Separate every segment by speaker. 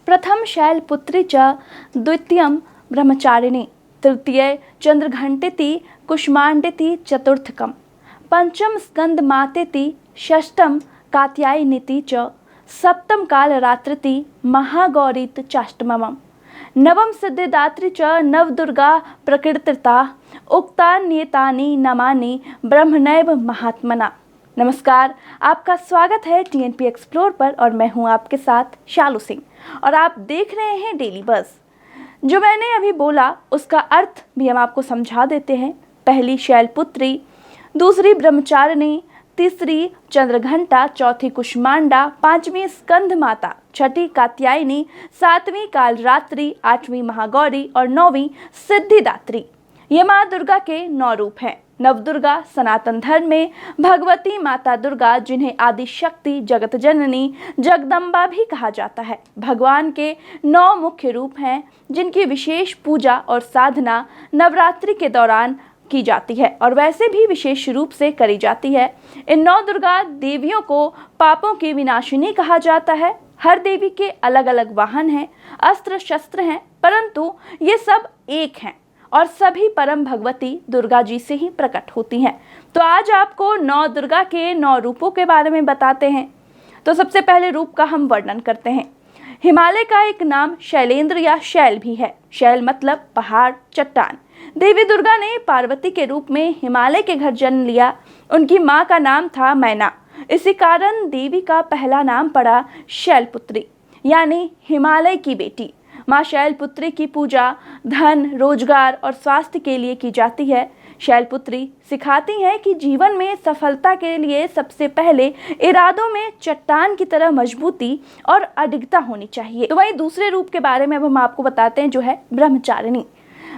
Speaker 1: प्रथम शैलपुत्री च द्वितीयं ब्रह्मचारिणी तृतीय चंद्रघंटेति कुष्मांडेति चतुर्थकम पंचम स्कंदमातेति षष्ठम कात्यायनीति च सप्तम कालरात्रिति महागौरीति चाष्टमम नवम सिद्धिदात्री च नवदुर्गा प्रकृतिता उक्तान्येतानि नामानि ब्रह्मणैव महात्मना। नमस्कार, आपका स्वागत है टीएनपी एक्सप्लोर पर और मैं हूं आपके साथ शालू सिंह और आप देख रहे हैं डेली बज़। जो मैंने अभी बोला उसका अर्थ भी हम आपको समझा देते हैं। पहली शैलपुत्री, दूसरी ब्रह्मचारिणी, तीसरी चंद्रघंटा, चौथी कुष्मांडा, पांचवी स्कंद माता, छठी कात्यायनी, सातवीं कालरात्रि, आठवीं महागौरी और नौवीं सिद्धिदात्री। ये माँ दुर्गा के 9 रूप हैं। नवदुर्गा सनातन धर्म में भगवती माता दुर्गा, जिन्हें आदि शक्ति, जगत जननी, जगदम्बा भी कहा जाता है, भगवान के 9 मुख्य रूप हैं जिनकी विशेष पूजा और साधना नवरात्रि के दौरान की जाती है और वैसे भी विशेष रूप से करी जाती है। इन 9 दुर्गा देवियों को पापों की विनाशिनी कहा जाता है। हर देवी के अलग अलग वाहन हैं, अस्त्र शस्त्र हैं, परंतु ये सब एक हैं और सभी परम भगवती दुर्गा जी से ही प्रकट होती हैं। तो आज आपको 9 दुर्गा के 9 रूपों के बारे में बताते हैं। तो सबसे पहले रूप का हम वर्णन करते हैं। हिमालय का एक नाम शैलेंद्र या शैल भी है। शैल मतलब पहाड़, चट्टान। देवी दुर्गा ने पार्वती के रूप में हिमालय के घर जन्म लिया। उनकी माँ का नाम था मैना। इसी कारण देवी का पहला नाम पड़ा शैलपुत्री, यानी हिमालय की बेटी। माँ शैलपुत्री की पूजा धन, रोजगार और स्वास्थ्य के लिए की जाती है। शैलपुत्री सिखाती हैं कि जीवन में सफलता के लिए सबसे पहले इरादों में चट्टान की तरह मजबूती और अडिगता होनी चाहिए। तो वहीं दूसरे रूप के बारे में अब हम आपको बताते हैं, जो है ब्रह्मचारिणी।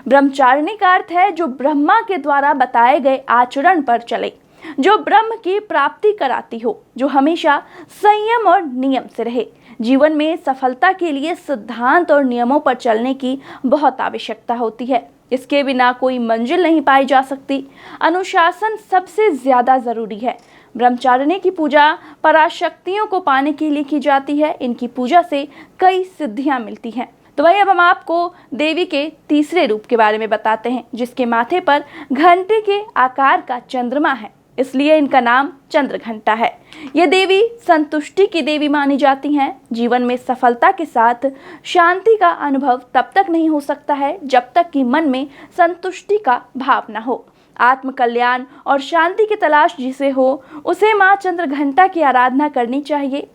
Speaker 1: ब्रह्मचारिणी का अर्थ है जो ब्रह्मा के द्वारा बताए गए आचरण पर चले, जो ब्रह्म की प्राप्ति कराती हो, जो हमेशा संयम और नियम से रहे। जीवन में सफलता के लिए सिद्धांत और नियमों पर चलने की बहुत आवश्यकता होती है। इसके बिना कोई मंजिल नहीं पाई जा सकती। अनुशासन सबसे ज्यादा जरूरी है। ब्रह्मचारिणी की पूजा पराशक्तियों को पाने के लिए की जाती है। इनकी पूजा से कई सिद्धियां मिलती हैं। तो वही अब हम आपको देवी के तीसरे रूप के बारे में बताते हैं, जिसके माथे पर घंटे के आकार का चंद्रमा है, इसलिए इनका नाम चंद्रघंटा है। ये देवी संतुष्टि की देवी मानी जाती हैं। जीवन में सफलता के साथ शांति का अनुभव तब तक नहीं हो सकता है जब तक कि मन में संतुष्टि का भाव न हो। आत्म कल्याण और शांति की तलाश जिसे हो, उसे माँ चंद्रघंटा की आराधना करनी चाहिए।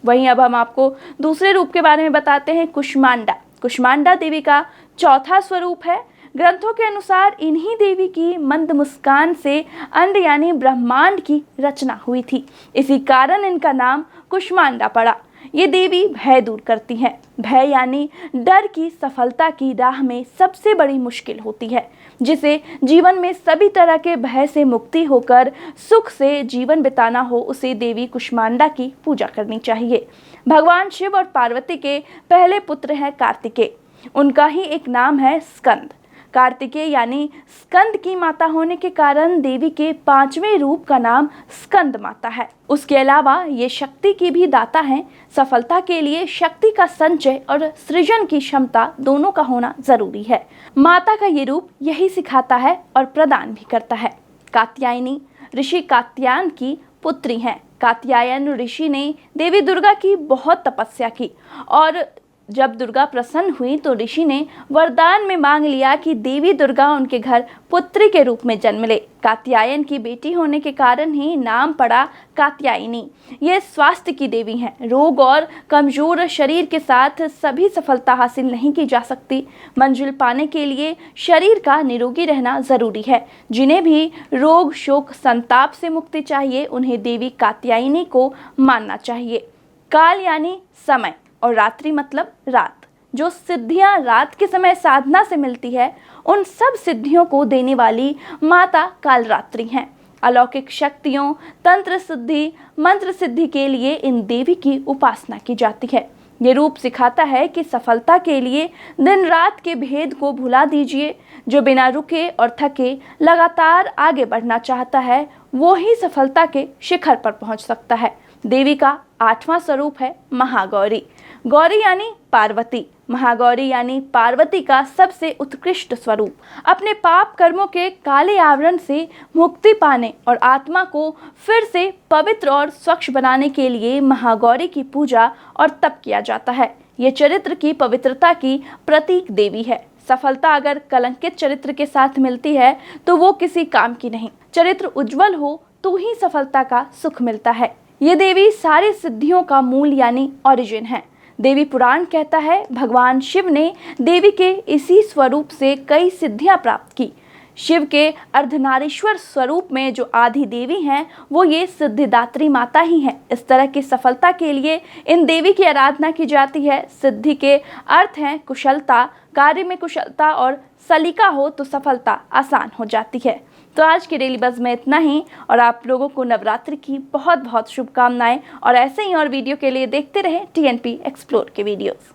Speaker 1: वहीं अब हम आपको दूसरे रूप के बारे में बताते हैं, कुष्मांडा। कुष्मांडा देवी का चौथा स्वरूप है। ग्रंथों के अनुसार इन्हीं देवी की मंद मुस्कान से अंड यानी ब्रह्मांड की रचना हुई थी। इसी कारण इनका नाम कुष्मांडा पड़ा। ये देवी भय दूर करती हैं। भय यानी डर की सफलता की राह में सबसे बड़ी मुश्किल होती है, जिसे जीवन में सभी तरह के भय से मुक्ति होकर सुख से जीवन बिताना हो, उसे देवी कुष्मांडा की पूजा करनी चाहिए। भगवान शिव और पार्वती के पहले पुत्र हैं कार्तिकेय। उनका ही एक नाम है स्कंद। कार्तिकेय यानी स्कंद की माता होने के कारण देवी के 5वें रूप का नाम स्कंद माता है। उसके अलावा ये शक्ति की भी दाता हैं। सफलता के लिए शक्ति का संचय और सृजन की क्षमता दोनों का होना जरूरी है। माता का ये रूप यही सिखाता है और प्रदान भी करता है। कात्यायनी ऋषि कात्यायन की पुत्री हैं। कात्यायन ऋषि ने देवी दुर्गा की बहुत तपस्या की और जब दुर्गा प्रसन्न हुई तो ऋषि ने वरदान में मांग लिया कि देवी दुर्गा उनके घर पुत्री के रूप में जन्म ले। कात्यायन की बेटी होने के कारण ही नाम पड़ा कात्यायनी। ये स्वास्थ्य की देवी हैं। रोग और कमजोर शरीर के साथ सभी सफलता हासिल नहीं की जा सकती। मंजिल पाने के लिए शरीर का निरोगी रहना जरूरी है। जिन्हें भी रोग, शोक, संताप से मुक्ति चाहिए, उन्हें देवी कात्यायनी को मानना चाहिए। काल यानी समय और रात्रि मतलब रात। जो सिद्धियां रात के समय साधना से मिलती है, उन सब सिद्धियों को देने वाली माता कालरात्रि हैं। अलौकिक शक्तियों, तंत्र सिद्धि, मंत्र सिद्धि के लिए इन देवी की उपासना की जाती है। ये रूप सिखाता है कि सफलता के लिए दिन रात के भेद को भुला दीजिए। जो बिना रुके और थके लगातार आगे बढ़ना चाहता है, वो ही सफलता के शिखर पर पहुंच सकता है। देवी का 8वां स्वरूप है महागौरी। गौरी यानी पार्वती, महागौरी यानी पार्वती का सबसे उत्कृष्ट स्वरूप। अपने पाप कर्मों के काले आवरण से मुक्ति पाने और आत्मा को फिर से पवित्र और स्वच्छ बनाने के लिए महागौरी की पूजा और तप किया जाता है। ये चरित्र की पवित्रता की प्रतीक देवी है। सफलता अगर कलंकित चरित्र के साथ मिलती है तो वो किसी काम की नहीं। चरित्र उज्जवल हो तो ही सफलता का सुख मिलता है। ये देवी सारी सिद्धियों का मूल यानी ओरिजिन है। देवी पुराण कहता है भगवान शिव ने देवी के इसी स्वरूप से कई सिद्धियां प्राप्त की। शिव के अर्धनारीश्वर स्वरूप में जो आदि देवी हैं वो ये सिद्धिदात्री माता ही हैं। इस तरह की सफलता के लिए इन देवी की आराधना की जाती है। सिद्धि के अर्थ हैं कुशलता, कार्य में कुशलता और सलीका हो तो सफलता आसान हो जाती है। तो आज के डेली बज़ में इतना ही और आप लोगों को नवरात्रि की बहुत बहुत शुभकामनाएं और ऐसे ही और वीडियो के लिए देखते रहें TNP एक्सप्लोर के वीडियोस।